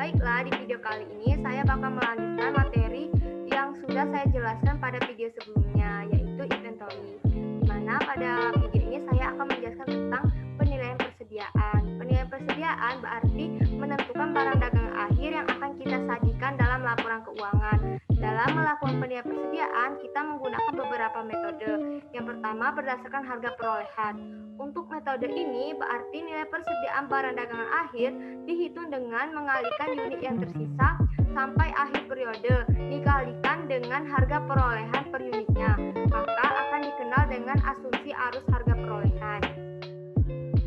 Baiklah, di video kali ini saya bakal melanjutkan materi yang sudah saya jelaskan pada video sebelumnya, yaitu inventory. Di mana pada video ini saya akan menjelaskan tentang penilaian persediaan. Penilaian persediaan berarti menentukan barang dagangan akhir yang akan kita sajikan dalam laporan keuangan. Dalam melakukan penilaian persediaan, kita menggunakan beberapa metode. Yang pertama, berdasarkan harga perolehan. Untuk metode ini berarti nilai persediaan barang dagangan akhir dihitung dengan mengalihkan unit yang tersisa sampai akhir periode dikalikan dengan harga perolehan per unitnya, maka akan dikenal dengan asumsi arus harga perolehan.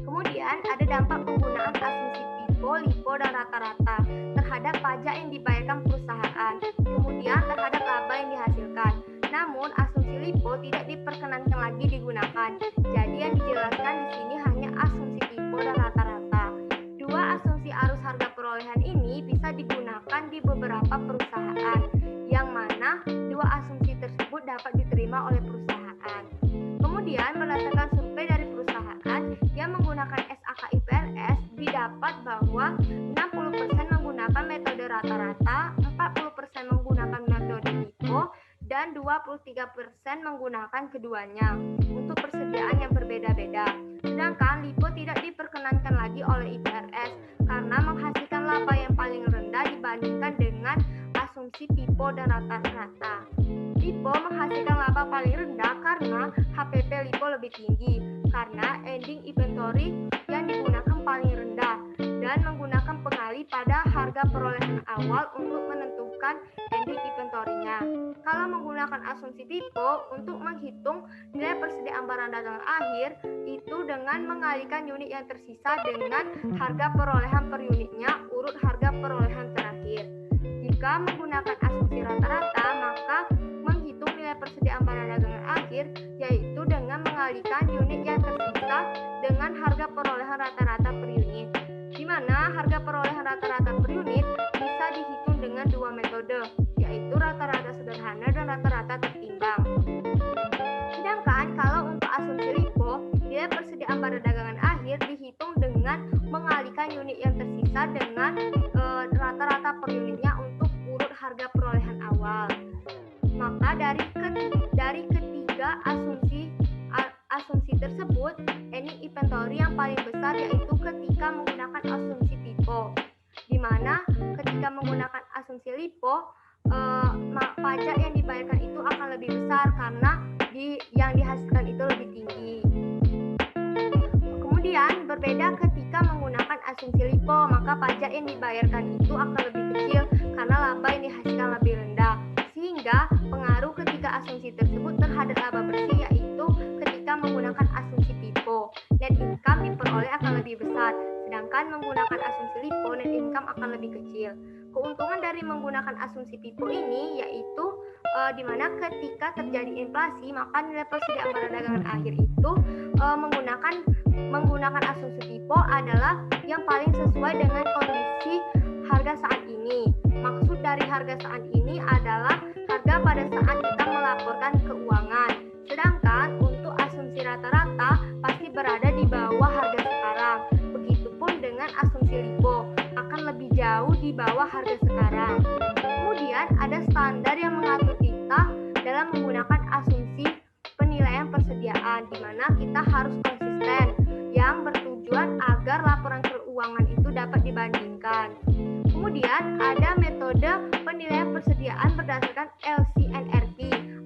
Kemudian ada dampak penggunaan asumsi FIFO, LIFO, dan rata-rata terhadap pajak yang dibayarkan perusahaan, kemudian terhadap laba yang dihasilkan. Namun asumsi LIFO tidak diperkenankan lagi digunakan. Jadi yang dijelaskan di sini hanya asumsi FIFO dan rata-rata. Dua asumsi arus harga perolehan ini bisa digunakan di beberapa perusahaan, yang mana dua asumsi tersebut dapat diterima oleh perusahaan. Kemudian berdasarkan survei dari perusahaan yang menggunakan SAKIPLS, didapat bahwa 60% menggunakan metode rata-rata, 40% menggunakan metode FIFO, dan 23% menggunakan keduanya untuk persediaan yang berbeda-beda. Sedangkan LIFO tidak diperkenankan lagi oleh IPRS karena menghasilkan laba yang paling rendah dibandingkan dengan asumsi FIFO dan rata-rata. FIFO menghasilkan laba paling rendah karena HPP LIFO lebih tinggi karena ending inventory yang digunakan paling rendah dan menggunakan pengalih pada harga perolehan awal untuk menentukan ending inventory-nya. Kalau menggunakan asumsi FIFO untuk menghitung nilai persediaan barang dagangan akhir itu dengan mengalihkan unit yang tersisa dengan harga perolehan per unitnya urut harga perolehan terakhir. Jika menggunakan asumsi rata-rata, maka menghitung nilai persediaan barang dagangan akhir yaitu dengan mengalihkan unit yang tersisa dengan harga perolehan rata-rata per unit, di mana harga perolehan rata-rata per unit bisa dihitung dengan dua metode, yaitu rata-rata sederhana dan rata-rata tertimbang. Sedangkan kalau untuk asumsi LIFO, nilai persediaan barang dagangan akhir dihitung dengan mengalihkan unit yang tersisa dengan rata-rata per unitnya untuk urut harga perolehan awal. Maka dari ketiga asumsi tersebut, ending inventory yang paling besar yaitu ketika menggunakan asumsi FIFO, di mana ketika menggunakan asumsi LIFO, pajak yang dibayarkan itu akan lebih besar karena yang dihasilkan itu lebih tinggi. Kemudian berbeda ketika menggunakan asumsi LIFO, maka pajak yang dibayarkan itu akan lebih kecil karena laba yang dihasilkan lebih rendah. Sehingga pengaruh ketika asumsi tersebut terhadap laba bersih yaitu ketika menggunakan asumsi FIFO, net income diperoleh akan lebih besar, sedangkan menggunakan asumsi LIFO, net income akan lebih kecil. Keuntungan dari menggunakan asumsi FIFO ini yaitu di mana ketika terjadi inflasi, maka nilai persediaan barang dagangan akhir itu menggunakan asumsi FIFO adalah yang paling sesuai dengan kondisi harga saat ini. Maksud dari harga saat ini adalah harga pada saat kita melaporkan keuangan. Sedangkan untuk asumsi rata-rata pasti berada di bawah harga sekarang. Begitupun dengan asumsi LIFO akan lebih jauh di bawah harga sekarang. Kemudian ada standar yang mengatur kita dalam menggunakan asumsi penilaian persediaan, di mana kita harus konsisten yang bertujuan agar laporan keuangan itu dapat dibandingkan. Kemudian ada metode penilaian persediaan berdasarkan LCNRP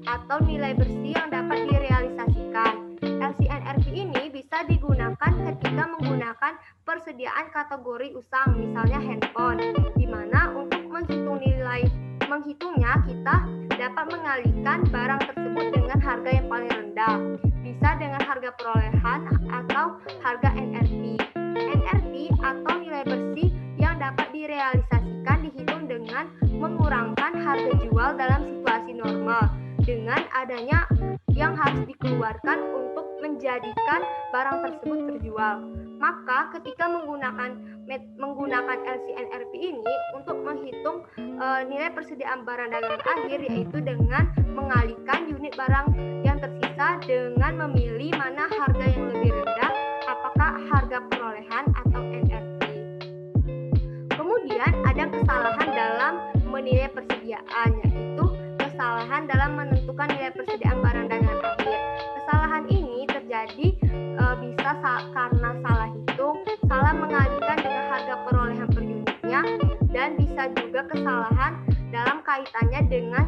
atau nilai bersih yang dapat direalisasikan. LCNRP ini bisa digunakan ketika menggunakan persediaan kategori usang, misalnya handphone, di mana untuk menghitungnya kita dapat mengalihkan barang tersebut dengan harga yang paling rendah, bisa dengan harga perolehan atau harga NRP. NRP atau nilai bersih yang dapat direalisasikan dihitung dengan mengurangkan harga jual dalam situasi normal dengan adanya yang harus dikeluarkan untuk menjadikan barang tersebut terjual. Maka ketika menggunakan LCNRP ini untuk menghitung nilai persediaan barang dagangan akhir yaitu dengan mengalihkan unit barang yang tersisa dengan memilih mana harga yang lebih rendah, apakah harga perolehan atau NRP. Kemudian ada kesalahan dalam menilai persediaan, yaitu kesalahan dalam menentukan nilai persediaan barang dagangan akhir. Kesalahan ini terjadi bisa karena salah hitung, salah mengajukan dengan harga perolehan per unitnya, dan bisa juga kesalahan dalam kaitannya dengan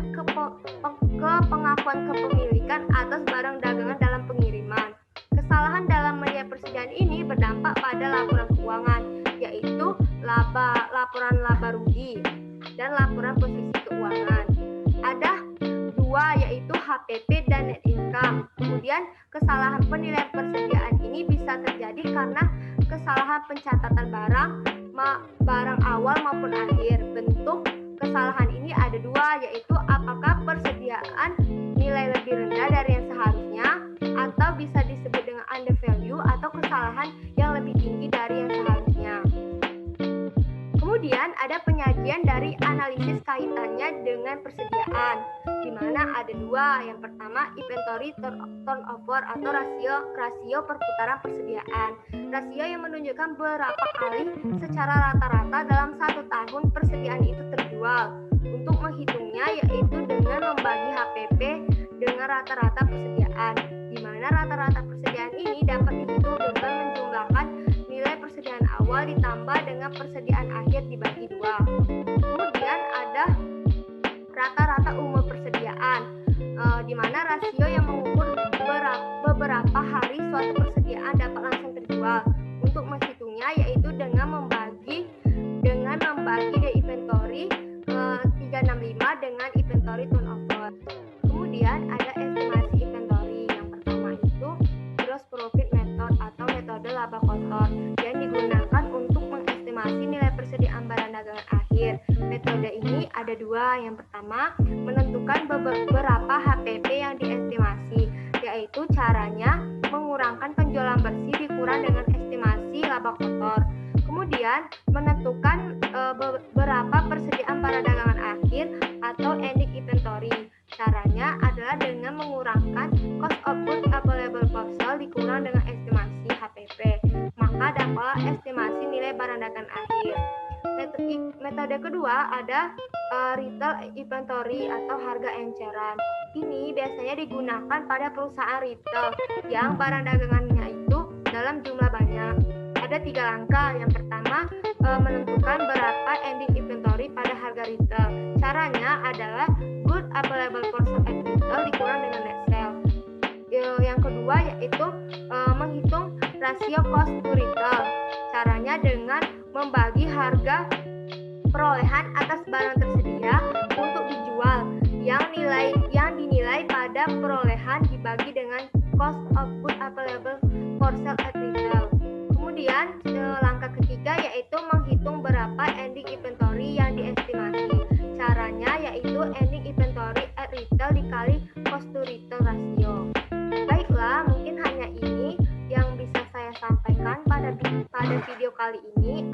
pengakuan kepemilikan atas barang dagangan dalam pengiriman. Kesalahan dalam menilai persediaan ini berdampak pada laporan keuangan, yaitu laporan laba rugi dan laporan posisi keuangan. Ada dua, yaitu HPP dan net income. Kemudian kesalahan penilaian persediaan ini bisa terjadi karena kesalahan pencatatan barang awal maupun akhir. Bentuk kesalahan ini ada dua, yaitu apakah persediaan nilai lebih rendah dari yang seharusnya, atau bisa disebut dengan under value, atau kesalahan yang lebih tinggi dari yang seharusnya. Kemudian ada penyajian dari analisis kaitannya dengan persediaan, di mana ada dua. Yang pertama, inventory turnover atau rasio perputaran persediaan. Rasio yang menunjukkan berapa kali secara rata-rata dalam satu tahun persediaan itu terjual. Untuk menghitungnya yaitu dengan membagi HPP dengan rata-rata persediaan, di mana rata-rata persediaan ini dapat dihitung dengan menjumlahkan nilai persediaan awal ditambah dengan persediaan akhir dibagi dua. Kemudian ada rata-rata umur persediaan, di mana rasio yang mengukur beberapa hari suatu persediaan dapat langsung terjual. Untuk menghitungnya yaitu dengan membagi the inventory 365 dengan inventory turnover. Kemudian ada estimasi inventory. Yang pertama itu gross profit method atau metode laba kotor yang digunakan untuk mengestimasi nilai persediaan barang dagangan akhir. Metode ini ada dua. Yang pertama, menentukan beberapa HPP yang diestimasi, yaitu caranya mengurangkan penjualan bersih dikurang dengan estimasi laba kotor. Kemudian menentukan berapa persediaan barang dagangan akhir atau ending inventory. Caranya adalah dengan mengurangkan cost of goods available for sale dikurang dengan estimasi HPP. Maka dapatlah estimasi nilai barang dagangan akhir. Metode kedua ada retail inventory atau harga enceran. Ini biasanya digunakan pada perusahaan retail yang barang dagangannya itu dalam jumlah banyak. Ada 3 langkah. Yang pertama, menentukan berapa ending inventory pada harga retail. Caranya adalah good available for sale at retail dikurang dengan net sale. Yang kedua yaitu menghitung rasio cost to retail. Caranya dengan membagi harga perolehan atas barang tersedia untuk dijual yang dinilai pada perolehan dibagi dengan cost of goods available for sale at retail. Kemudian langkah ketiga yaitu menghitung berapa ending inventory yang diestimasi. Caranya yaitu ending inventory at retail dikali cost to retail ratio. Baiklah, mungkin hanya ini yang bisa saya sampaikan pada video kali ini.